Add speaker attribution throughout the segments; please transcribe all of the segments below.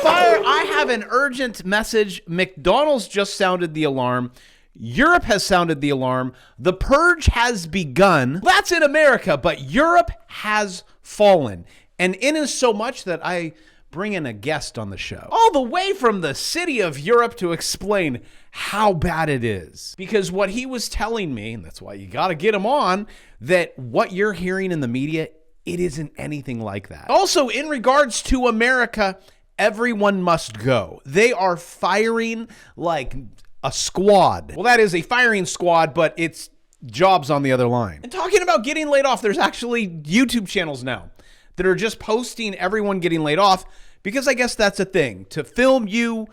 Speaker 1: fire. I have an urgent message. McDonald's just sounded the alarm. Europe has sounded the alarm. The purge has begun. That's in America, but Europe has fallen. And in is so much that I bring in a guest on the show, all the way from the city of Europe, to explain how bad it is. Because what he was telling me, and that's why you got to get him on, that what you're hearing in the media, it isn't anything like that. Also, in regards to America, everyone must go. They are firing like a squad. Well, that is a firing squad, but it's jobs on the other line. And talking about getting laid off, there's actually YouTube channels now that are just posting everyone getting laid off, because I guess that's a thing, to film you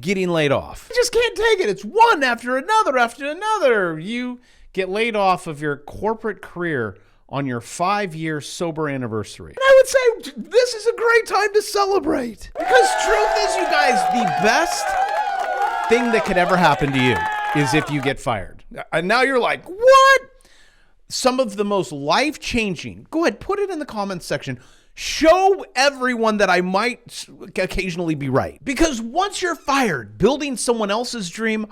Speaker 1: getting laid off. I just can't take it. It's one after another after another. You get laid off of your corporate career on your 5-year sober anniversary. And I would say this is a great time to celebrate. Because truth is, you guys, the best thing that could ever happen to you is if you get fired. And now you're like, what? Some of the most life-changing, go ahead, put it in the comments section. Show everyone that I might occasionally be right. Because once you're fired, building someone else's dream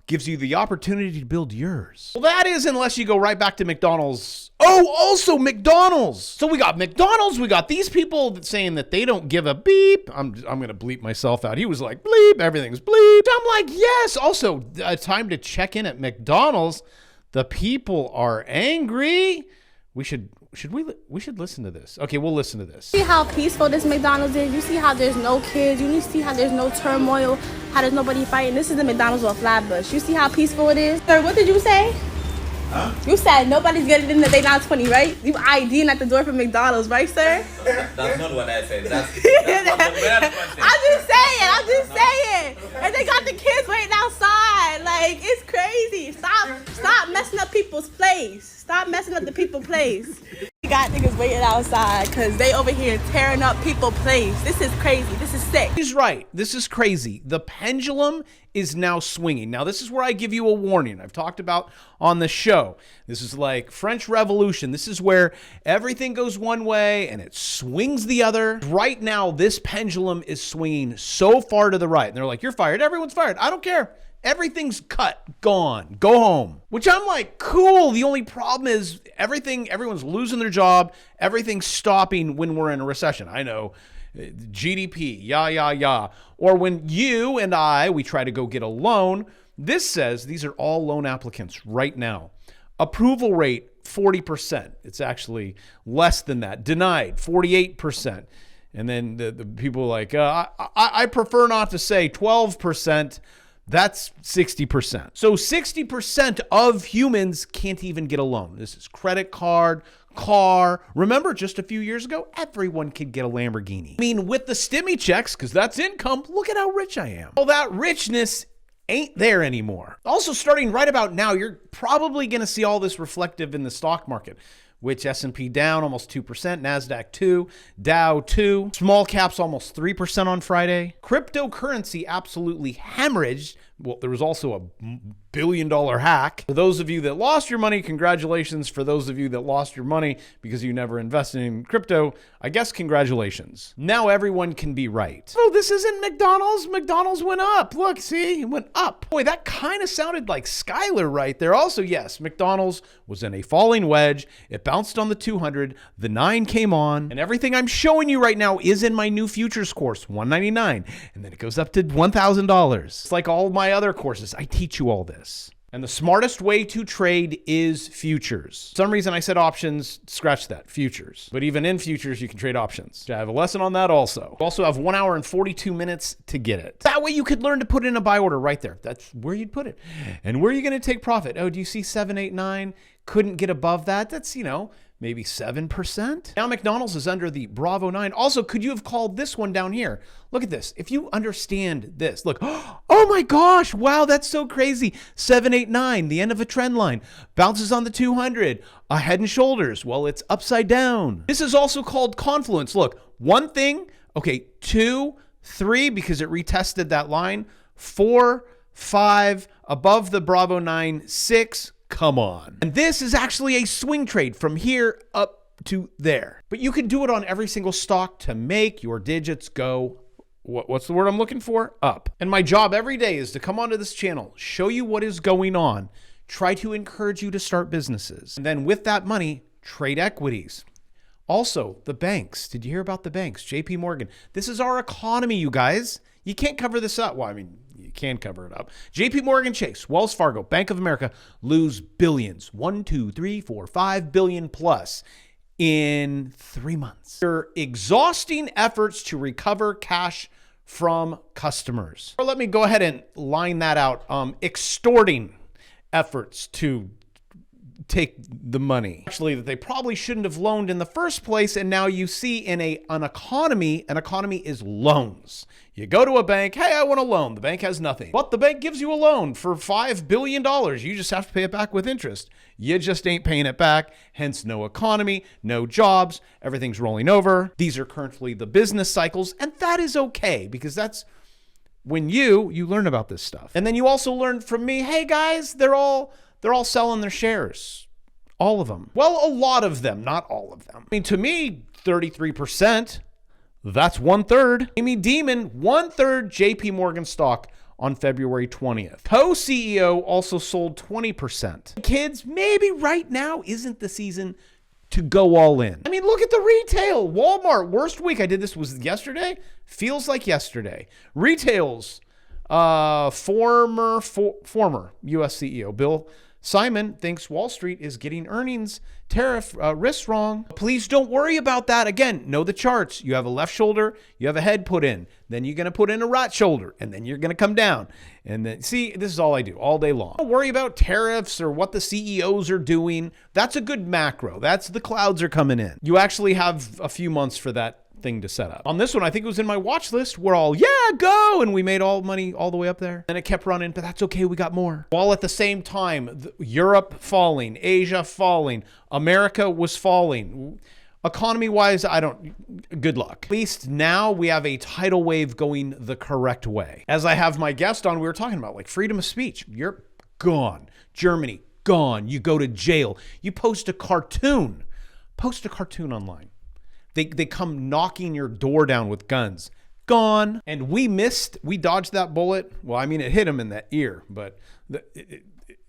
Speaker 1: gives you the opportunity to build yours. Well, that is, unless you go right back to McDonald's. Oh, also McDonald's. So we got McDonald's. We got these people saying that they don't give a beep. I'm going to bleep myself out. He was like, bleep, everything's bleep. I'm like, yes. Also, time to check in at McDonald's. The people are angry. We should listen to this. Okay, we'll listen to this.
Speaker 2: See how peaceful this McDonald's is? You see how there's no kids? You see how there's no turmoil? How there's nobody fighting? This is the McDonald's on Flatbush. You see how peaceful it is? Sir, what did you say?
Speaker 3: Huh?
Speaker 2: You said nobody's getting in the day not 20, right? You IDing at the door for McDonald's, right, sir?
Speaker 3: That's not what I said. That's not what
Speaker 2: I'm just saying. And they got the kids waiting outside. Like, it's crazy. Stop messing up people's place. Stop messing up the people's place. We got niggas waiting outside because they over here tearing up people's place. This is crazy. This is sick.
Speaker 1: He's right. This is crazy. The pendulum is now swinging. Now, this is where I give you a warning. I've talked about on the show. This is like French Revolution. This is where everything goes one way and it swings the other. Right now, this pendulum is swinging so far to the right. And they're like, you're fired. Everyone's fired. I don't care. Everything's cut, gone, go home. Which I'm like, cool. The only problem is everyone's losing their job. Everything's stopping when we're in a recession. I know, GDP, yeah. Or when you and we try to go get a loan, this says these are all loan applicants right now. Approval rate, 40%. It's actually less than that. Denied, 48%. And then the people are like, I prefer not to say 12%. That's 60%. So 60% of humans can't even get a loan. This is credit card, car. Remember, just a few years ago, everyone could get a Lamborghini. I mean, with the stimmy checks, because that's income, look at how rich I am. Well, that richness ain't there anymore. Also, starting right about now, you're probably going to see all this reflective in the stock market, which S&P down almost 2%, NASDAQ 2, Dow 2, small caps almost 3% on Friday. Cryptocurrency absolutely hemorrhaged. Well, there was also a billion-dollar hack. For those of you that lost your money, congratulations. For those of you that lost your money because you never invested in crypto, I guess congratulations. Now everyone can be right. Oh, this isn't McDonald's. McDonald's went up. Look, see, it went up. Boy, that kind of sounded like Skylar right there. Also, yes, McDonald's was in a falling wedge. It bounced on the 200. The 9 came on. And everything I'm showing you right now is in my new futures course, $199. And then it goes up to $1,000. It's like all my other courses. I teach you all this. And the smartest way to trade is futures. For some reason I said options, scratch that, futures. But even in futures, you can trade options. I have a lesson on that also. You also have 1 hour and 42 minutes to get it. That way you could learn to put in a buy order right there. That's where you'd put it. And where are you going to take profit? Oh, do you see 7, 8, 9? Couldn't get above that. That's, maybe 7%. Now McDonald's is under the Bravo 9. Also, could you have called this one down here? Look at this. If you understand this, look, oh my gosh, wow, that's so crazy. 7, 8, 9, the end of a trend line. Bounces on the 200, a head and shoulders. Well, it's upside down. This is also called confluence. Look, one thing, okay, 2, 3, because it retested that line, 4, 5, above the Bravo 9, 6, come on. And this is actually a swing trade from here up to there. But you can do it on every single stock to make your digits go what's the word I'm looking for? Up. And my job every day is to come onto this channel, show you what is going on, try to encourage you to start businesses. And then with that money, trade equities. Also, the banks. Did you hear about the banks? JP Morgan. This is our economy, you guys. You can't cover this up. Well, I mean, you can cover it up. JP Morgan Chase, Wells Fargo, Bank of America lose billions. 1, 2, 3, 4, 5 billion plus in 3 months. They're exhausting efforts to recover cash from customers. Or let me go ahead and line that out. Extorting efforts to take the money. Actually, that they probably shouldn't have loaned in the first place. And now you see in an economy is loans. You go to a bank, hey, I want a loan. The bank has nothing. But the bank gives you a loan for $5 billion. You just have to pay it back with interest. You just ain't paying it back. Hence no economy, no jobs. Everything's rolling over. These are currently the business cycles. And that is okay because that's when you learn about this stuff. And then you also learn from me, hey guys, they're all selling their shares. All of them. Well, a lot of them, not all of them. I mean, to me, 33%, that's 1/3. Amy Demon, 1/3 JP Morgan stock on February 20th. Co-CEO also sold 20%. Kids, maybe right now isn't the season to go all in. I mean, look at the retail. Walmart, worst week. I did this was yesterday. Feels like yesterday. Retail's former U.S. CEO Bill Simon thinks Wall Street is getting earnings tariff risks wrong. Please don't worry about that. Again, know the charts. You have a left shoulder, you have a head put in, then you're going to put in a right shoulder, and then you're going to come down. And then, see, this is all I do all day long. Don't worry about tariffs or what the CEOs are doing. That's a good macro. That's the clouds are coming in. You actually have a few months for that thing to set up. On this one, I think it was in my watch list. We're all, yeah, go. And we made all money all the way up there. And it kept running, but that's okay. We got more. While at the same time, Europe falling, Asia falling, America was falling. Economy-wise, good luck. At least now we have a tidal wave going the correct way. As I have my guest on, we were talking about like freedom of speech. Europe, gone. Germany, gone. You go to jail. You post a cartoon online. They come knocking your door down with guns. Gone. And we dodged that bullet. Well, I mean, it hit him in that ear, but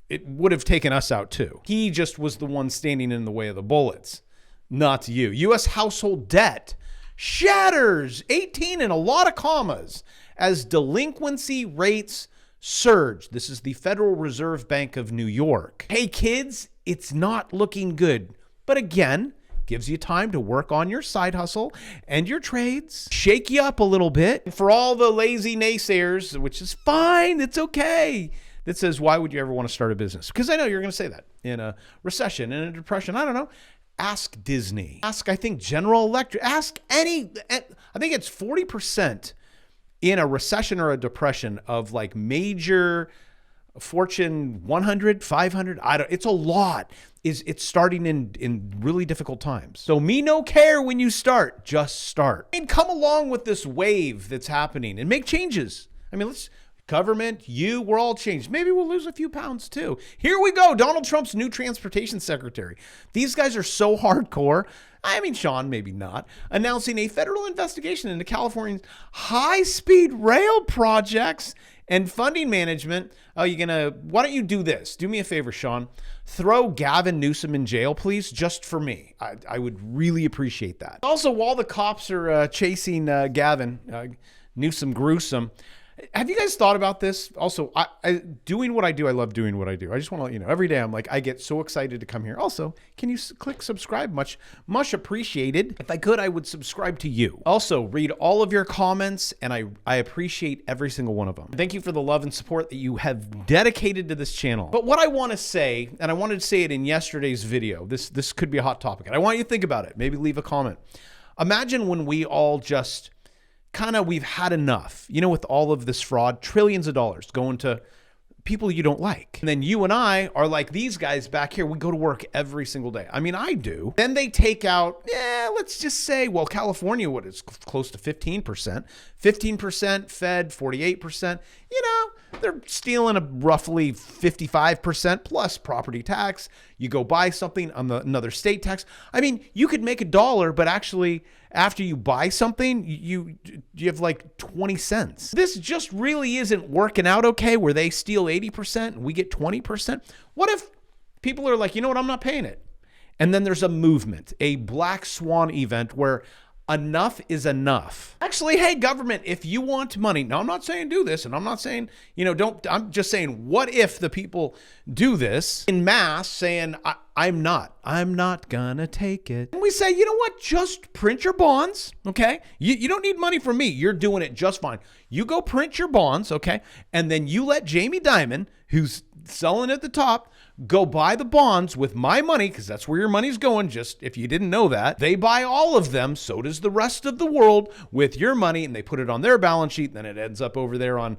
Speaker 1: it would have taken us out too. He just was the one standing in the way of the bullets, not you. U.S. household debt shatters 18 and a lot of commas as delinquency rates surge. This is the Federal Reserve Bank of New York. Hey kids, it's not looking good. But again, gives you time to work on your side hustle and your trades, shake you up a little bit. For all the lazy naysayers, which is fine, it's okay, that says, why would you ever want to start a business? Because I know you're going to say that in a recession, in a depression, I don't know. Ask Disney. Ask, I think, General Electric. Ask any, I think it's 40% in a recession or a depression of like major Fortune 100, 500, it's a lot. It's starting in really difficult times. So me no care when you start, just start. And come along with this wave that's happening and make changes. I mean, government, we're all changed. Maybe we'll lose a few pounds too. Here we go. Donald Trump's new transportation secretary. These guys are so hardcore. I mean, Sean, maybe not, announcing a federal investigation into California's high-speed rail projects and funding management. Why don't you do this? Do me a favor, Sean. Throw Gavin Newsom in jail, please, just for me. I would really appreciate that. Also, while the cops are chasing Gavin Newsom gruesome, have you guys thought about this? Also, I doing what I do, I love doing what I do. I just want to let you know, every day I'm like, I get so excited to come here. Also, can you click subscribe? Much appreciated. If I could, I would subscribe to you. Also, read all of your comments, and I appreciate every single one of them. Thank you for the love and support that you have dedicated to this channel. But what I want to say, and I wanted to say it in yesterday's video, this could be a hot topic, and I want you to think about it. Maybe leave a comment. Imagine when we all just we've had enough, with all of this fraud, trillions of dollars going to people you don't like. And then you and I are like these guys back here. We go to work every single day. I mean, I do. Then they take out, let's just say, well, California, what is close to 15%, 15% Fed, 48%, they're stealing a roughly 55% plus property tax. You go buy something on another state tax. I mean, you could make $1, but actually after you buy something, you have like 20 cents. This just really isn't working out okay, where they steal 80% and we get 20%. What if people are like, you know what, I'm not paying it. And then there's a movement, a black swan event where enough is enough. Actually, hey, government, if you want money, now I'm not saying do this, and I'm not saying, I'm just saying, what if the people do this in mass saying, I'm not gonna take it. And we say, you know what, just print your bonds, okay? You don't need money from me. You're doing it just fine. You go print your bonds, okay? And then you let Jamie Dimon, who's selling at the top, go buy the bonds with my money, because that's where your money's going, just if you didn't know that. They buy all of them, so does the rest of the world with your money, and they put it on their balance sheet, and then it ends up over there on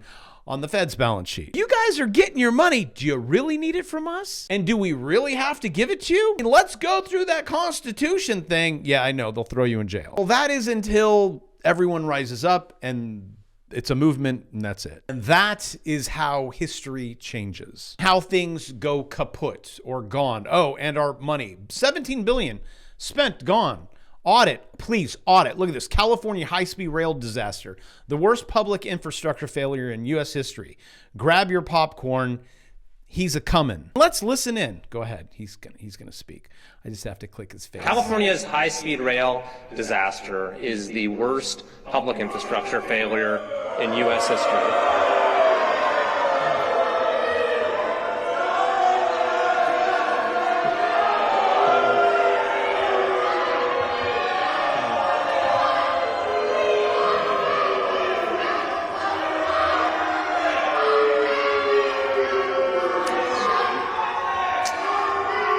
Speaker 1: the Fed's balance sheet. You guys are getting your money. Do you really need it from us? And do we really have to give it to you? And let's go through that Constitution thing. Yeah, I know, they'll throw you in jail. Well, that is until everyone rises up and it's a movement, and that's it. And that is how history changes. How things go kaput or gone. Oh, and our money. $17 billion spent, gone. Audit, please, audit. Look at this. California high-speed rail disaster. The worst public infrastructure failure in U.S. history. Grab your popcorn. He's a comin'. Let's listen in. Go ahead. He's gonna speak. I just have to click his face.
Speaker 4: California's high-speed rail disaster is the worst public infrastructure failure in U.S. history.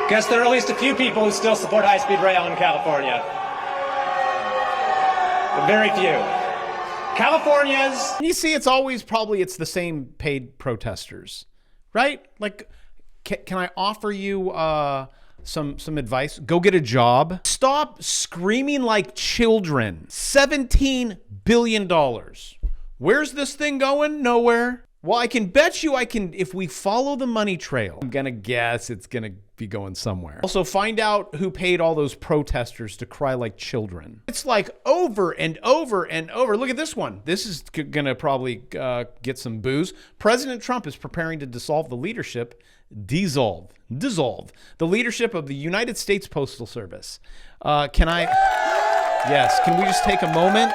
Speaker 4: Guess there are at least a few people who still support high-speed rail in California. But very few. California's...
Speaker 1: You see, it's the same paid protesters, right? Like, can I offer you some advice? Go get a job. Stop screaming like children. $17 billion. Where's this thing going? Nowhere. Well, I can bet you if we follow the money trail, I'm gonna guess it's gonna be going somewhere. Also, find out who paid all those protesters to cry like children. It's like over and over and over. Look at this one. This is gonna probably get some boos. President Trump is preparing to dissolve the leadership, dissolve the leadership of the United States Postal Service. Yes, can we just take a moment?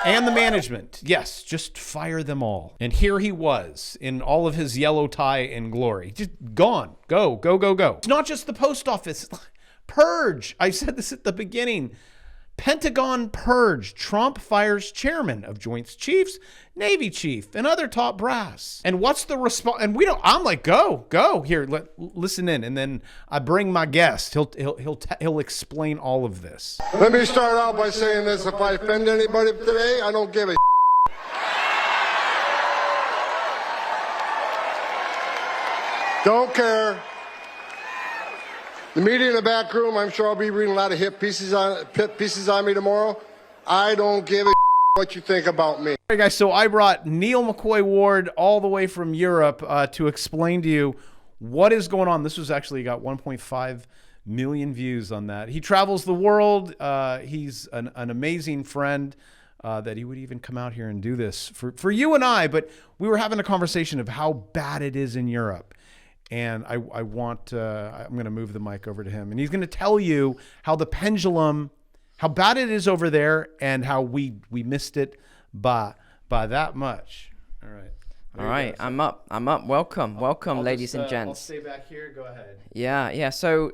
Speaker 1: And the management. Yes, just fire them all. And here he was in all of his yellow tie and glory. Just gone. Go. It's not just the post office. Purge. I said this at the beginning. Pentagon purge. Trump fires chairman of Joint Chiefs, Navy chief, and other top brass. And what's the response? And I'm like, go. Here, listen in. And then I bring my guest. He'll explain all of this.
Speaker 5: Let me start out by saying this. If I offend anybody today, I don't give a Don't care. The media in the back room, I'm sure I'll be reading a lot of hit pieces on me tomorrow. I don't give a what you think about me.
Speaker 1: All right, guys, so I brought Neil McCoy Ward all the way from Europe to explain to you what is going on. This was actually got 1.5 million views on that. He travels the world. He's an amazing friend that he would even come out here and do this for you and I. But we were having a conversation of how bad it is in Europe. And I'm going to move the mic over to him. And he's going to tell you how the pendulum, how bad it is over there and how we missed it by that much. All right.
Speaker 6: All right. I'm up. Welcome, ladies and gents.
Speaker 1: I'll stay back here. Go ahead.
Speaker 6: Yeah. So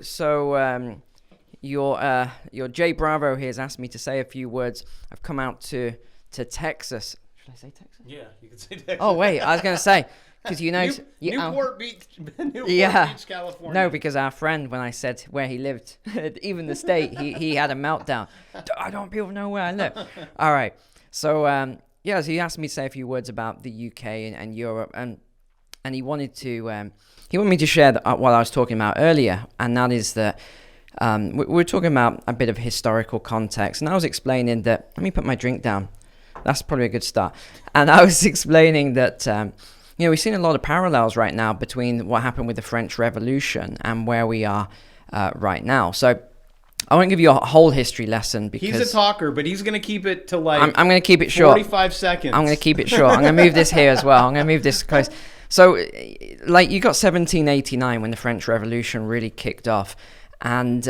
Speaker 6: your Jay Bravo here has asked me to say a few words. I've come out to Texas. Should I say Texas?
Speaker 1: Yeah, you can say Texas.
Speaker 6: Oh, wait. I was going to say... Because
Speaker 1: Newport Beach, California.
Speaker 6: No, because our friend, when I said where he lived, even the state, he had a meltdown. I don't want people to know where I live. All right. So, so he asked me to say a few words about the UK and Europe, and he wanted me to share what I was talking about earlier, and that is that we're talking about a bit of historical context, and I was explaining that. Let me put my drink down. That's probably a good start. And I was explaining that. we've seen a lot of parallels right now between what happened with the French Revolution and where we are right now. So I won't give you a whole history lesson because
Speaker 1: He's a talker, but he's going to keep it to like
Speaker 6: I'm going to keep it short.
Speaker 1: 45 seconds.
Speaker 6: I'm going to keep it short. I'm going to move this here as well. I'm going to move this close. So, like, you got 1789 when the French Revolution really kicked off, and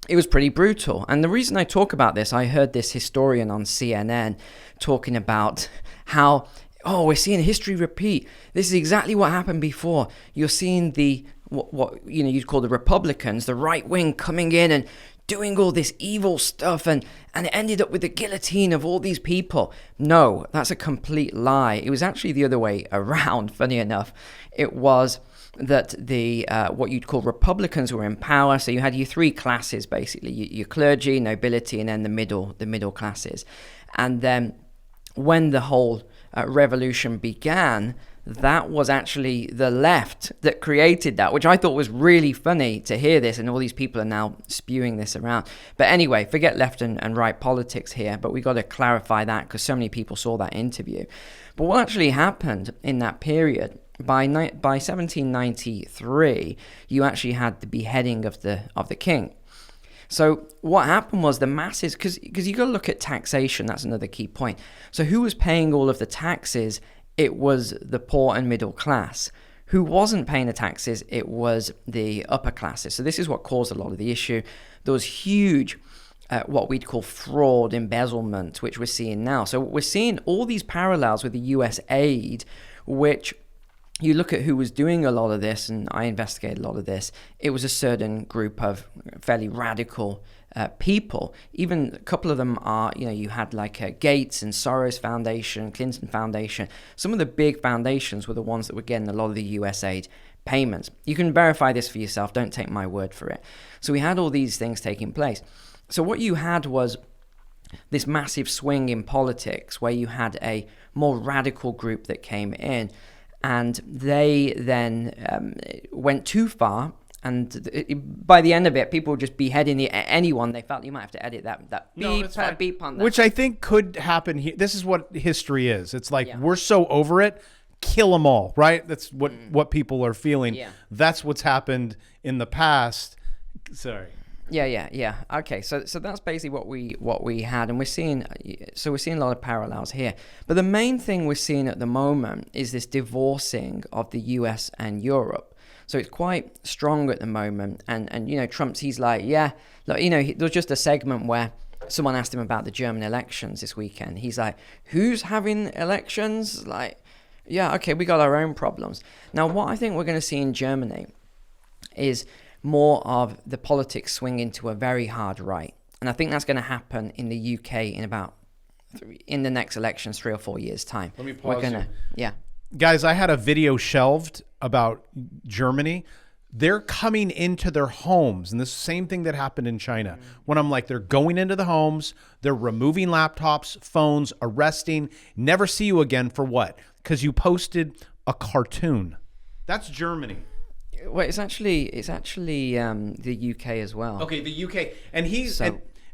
Speaker 6: it was pretty brutal. And the reason I talk about this, I heard this historian on CNN talking about how, we're seeing history repeat. This is exactly what happened before. You're seeing the what you'd call the Republicans, the right wing, coming in and doing all this evil stuff, and it ended up with the guillotine of all these people. No, that's a complete lie. It was actually the other way around, funny enough. It was that the what you'd call Republicans were in power. So you had your three classes, basically, your clergy, nobility, and then the middle classes. And then when the whole revolution began, that was actually the left that created that, which I thought was really funny to hear this, and all these people are now spewing this around. But anyway, forget left and right politics here, but we got to clarify that because so many people saw that interview. But what actually happened in that period, by 1793, you actually had the beheading of the king. So what happened was the masses, because you got to look at taxation, that's another key point. So who was paying all of the taxes? It was the poor and middle class. Who wasn't paying the taxes? It was the upper classes. So this is what caused a lot of the issue. There was huge, what we'd call fraud, embezzlement, which we're seeing now. So we're seeing all these parallels with the US aid, which you look at who was doing a lot of this, and I investigated a lot of this. It was a certain group of fairly radical people. Even a couple of them are, you had like Gates and Soros Foundation, Clinton Foundation. Some of the big foundations were the ones that were getting a lot of the US aid payments. You can verify this for yourself. Don't take my word for it. So we had all these things taking place. So what you had was this massive swing in politics where you had a more radical group that came in, and they then went too far. And by the end of it, people were just beheading anyone they felt. You might have to edit that beep on that.
Speaker 1: Which I think could happen here. This is what history is. It's like we're so over it, kill them all, right? That's what people are feeling.
Speaker 6: Yeah.
Speaker 1: That's what's happened in the past. Sorry.
Speaker 6: Yeah. Okay, so that's basically what we had, and we're seeing a lot of parallels here. But the main thing we're seeing at the moment is this divorcing of the US and Europe. So it's quite strong at the moment, and Trump's, he's like, there was just a segment where someone asked him about the German elections this weekend. He's like, who's having elections? Like, yeah, okay, we got our own problems. Now, what I think we're going to see in Germany is more of the politics swing into a very hard right. And I think that's going to happen in the UK in the next elections, 3 or 4 years' time.
Speaker 1: Let me pause you.
Speaker 6: Yeah.
Speaker 1: Guys, I had a video shelved about Germany. They're coming into their homes, and the same thing that happened in China. When I'm like, they're going into the homes, they're removing laptops, phones, arresting, never see you again for what? Because you posted a cartoon. That's Germany.
Speaker 6: Well, it's actually the UK as well.
Speaker 1: Okay, the UK, and he's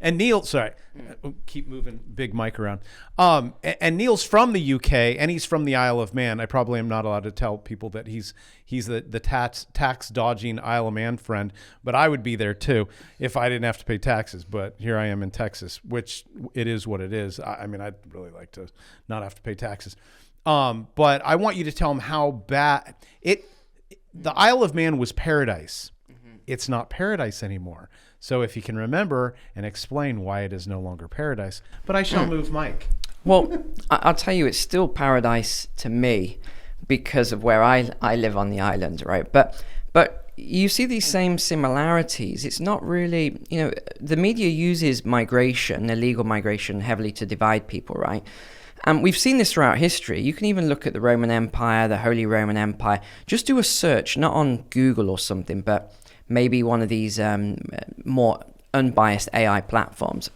Speaker 1: and Neil. Sorry, keep moving, big mic around. And Neil's from the UK, and he's from the Isle of Man. I probably am not allowed to tell people that he's the tax dodging Isle of Man friend, but I would be there too if I didn't have to pay taxes. But here I am in Texas, which it is what it is. I mean, I'd really like to not have to pay taxes. But I want you to tell him how bad the Isle of Man was paradise. It's not paradise anymore. So if you can remember and explain why it is no longer paradise. But I shall move Mike.
Speaker 6: Well, I'll tell you, it's still paradise to me because of where I live on the island, right? But you see these same similarities. It's not really, the media uses migration, illegal migration, heavily to divide people, right? And we've seen this throughout history. You can even look at the Roman Empire, the Holy Roman Empire. Just do a search, not on Google or something, but maybe one of these more unbiased AI platforms.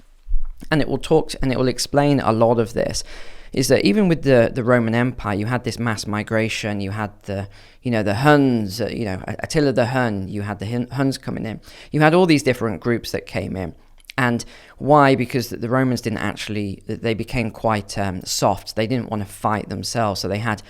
Speaker 6: And it will talk and it will explain a lot of this. Is that even with the Roman Empire, you had this mass migration. You had the Huns, Attila the Hun. You had the Huns coming in. You had all these different groups that came in. And why? Because the Romans they became quite soft. They didn't want to fight themselves. So they had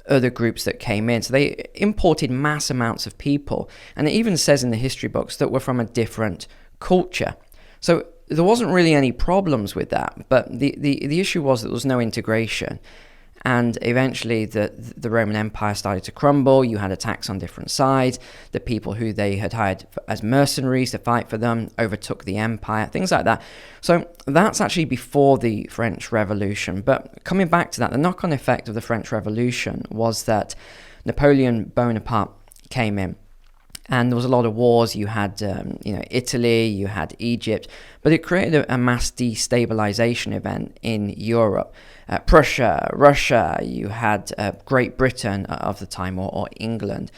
Speaker 6: other groups that came in. So they imported mass amounts of people. And it even says in the history books that were from a different culture. So there wasn't really any problems with that. But the issue was that there was no integration. And eventually the Roman Empire started to crumble. You had attacks on different sides. The people who they had hired as mercenaries to fight for them overtook the empire, things like that. So that's actually before the French Revolution. But coming back to that, the knock-on effect of the French Revolution was that Napoleon Bonaparte came in. And there was a lot of wars. You had, Italy, you had Egypt, but it created a mass destabilization event in Europe. Prussia, Russia, you had Great Britain of the time, or England.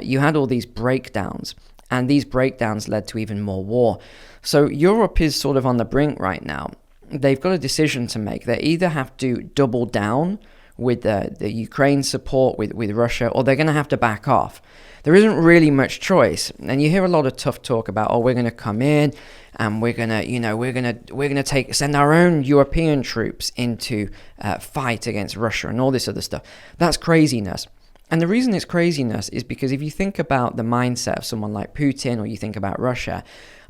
Speaker 6: You had all these breakdowns, and these breakdowns led to even more war. So Europe is sort of on the brink right now. They've got a decision to make. They either have to double down with the Ukraine support with Russia, or they're going to have to back off. There isn't really much choice, and you hear a lot of tough talk about, we're going to come in and we're going to send our own European troops into fight against Russia and all this other stuff. That's craziness. And the reason it's craziness is because if you think about the mindset of someone like Putin, or you think about Russia,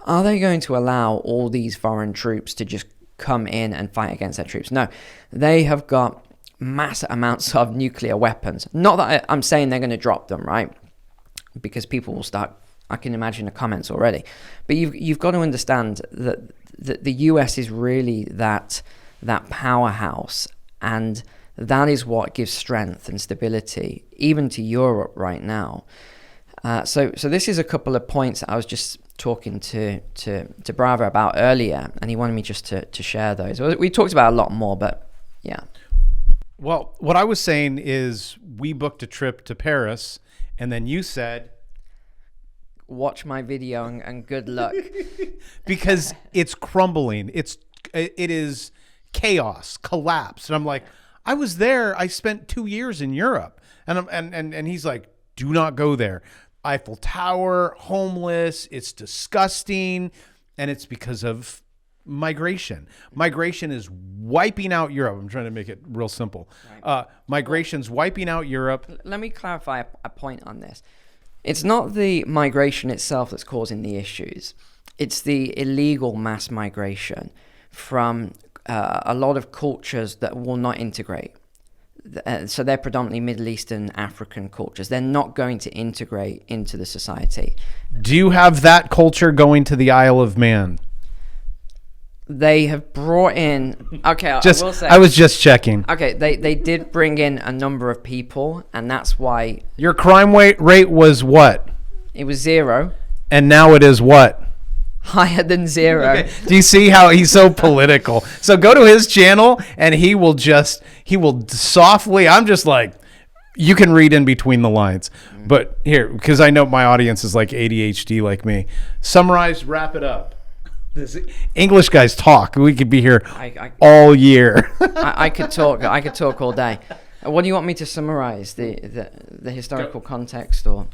Speaker 6: are they going to allow all these foreign troops to just come in and fight against their troops? No, they have got massive amounts of nuclear weapons. Not that I'm saying they're going to drop them, right? Because people will start, I can imagine the comments already. But you've got to understand that the US is really that powerhouse, and that is what gives strength and stability even to Europe right now. So this is a couple of points that I was just talking to Bravo about earlier, and he wanted me just to share those. We talked about a lot more, but yeah.
Speaker 1: Well, what I was saying is we booked a trip to Paris, and then you said,
Speaker 6: watch my video and good luck.
Speaker 1: Because it's crumbling. It is chaos, collapse. And I'm like, I was there. I spent 2 years in Europe. And he's like, do not go there. Eiffel Tower, homeless. It's disgusting. And it's because of migration. Migration is wiping out Europe. I'm trying to make it real simple. Right. Migration's wiping out Europe.
Speaker 6: Let me clarify a point on this. It's not the migration itself that's causing the issues. It's the illegal mass migration from a lot of cultures that will not integrate. So they're predominantly Middle Eastern, African cultures. They're not going to integrate into the society.
Speaker 1: Do you have that culture going to the Isle of Man?
Speaker 6: They have brought in, okay, I will say.
Speaker 1: I was just checking.
Speaker 6: Okay, they did bring in a number of people, and that's why.
Speaker 1: Your crime rate was what?
Speaker 6: It was 0.
Speaker 1: And now it is what?
Speaker 6: Higher than 0.
Speaker 1: Okay. Do you see how he's so political? So go to his channel, and he will softly, I'm just like, you can read in between the lines. But here, because I know my audience is like ADHD like me. Summarize, wrap it up. English guys talk. We could be here all year.
Speaker 6: I could talk all day. What do you want me to summarize? The historical context, or?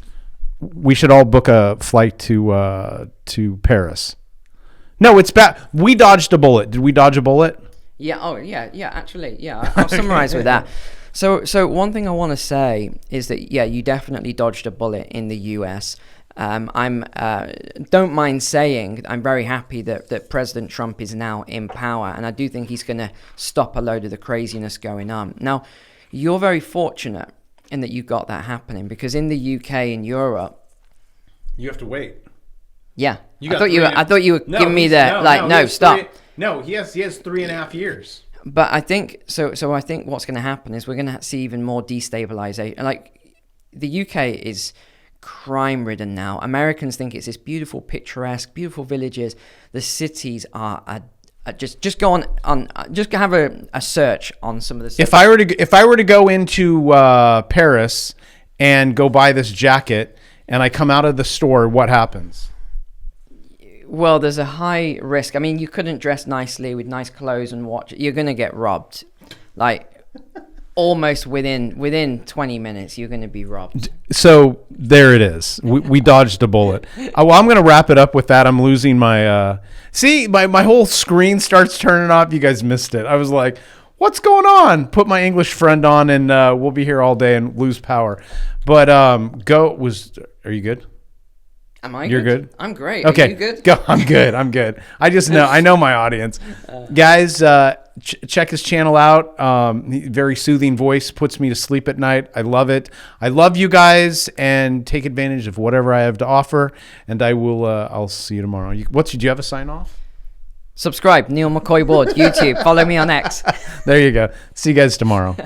Speaker 1: We should all book a flight to Paris. No, it's bad. We dodged a bullet. Did we dodge a bullet?
Speaker 6: Yeah. Oh, yeah. Actually, yeah. I'll summarize with that. So one thing I want to say is that you definitely dodged a bullet in the US. Don't mind saying I'm very happy that President Trump is now in power, and I do think he's going to stop a load of the craziness going on. Now, you're very fortunate in that you got that happening, because in the UK and Europe,
Speaker 1: you have to wait.
Speaker 6: Yeah, I thought you were giving me the stop.
Speaker 1: No, he has 3.5 years.
Speaker 6: But I think so. I think what's going to happen is we're going to see even more destabilization. Like, the UK is crime-ridden now. Americans think it's this beautiful, picturesque, beautiful villages. The cities are just go on just have a search on some of the.
Speaker 1: If I were to go into Paris and go buy this jacket, and I come out of the store, what happens?
Speaker 6: Well, there's a high risk. I mean, you couldn't dress nicely with nice clothes and watch. You're gonna get robbed, like. Almost within 20 minutes, you're going to be robbed. So
Speaker 1: there it is. We dodged a bullet. Well, I'm going to wrap it up with that. I'm losing my... my whole screen starts turning off. You guys missed it. I was like, what's going on? Put my English friend on, and we'll be here all day and lose power. But are you good?
Speaker 6: Am I
Speaker 1: You're good?
Speaker 6: I'm great.
Speaker 1: Okay,
Speaker 6: Are you good?
Speaker 1: Go. I'm good. I know my audience. Guys, check his channel out. Very soothing voice, puts me to sleep at night. I love it. I love you guys, and take advantage of whatever I have to offer. And I will. I'll see you tomorrow. Do you have a sign off?
Speaker 6: Subscribe, Neil McCoy Ward, YouTube. Follow me on X.
Speaker 1: There you go. See you guys tomorrow.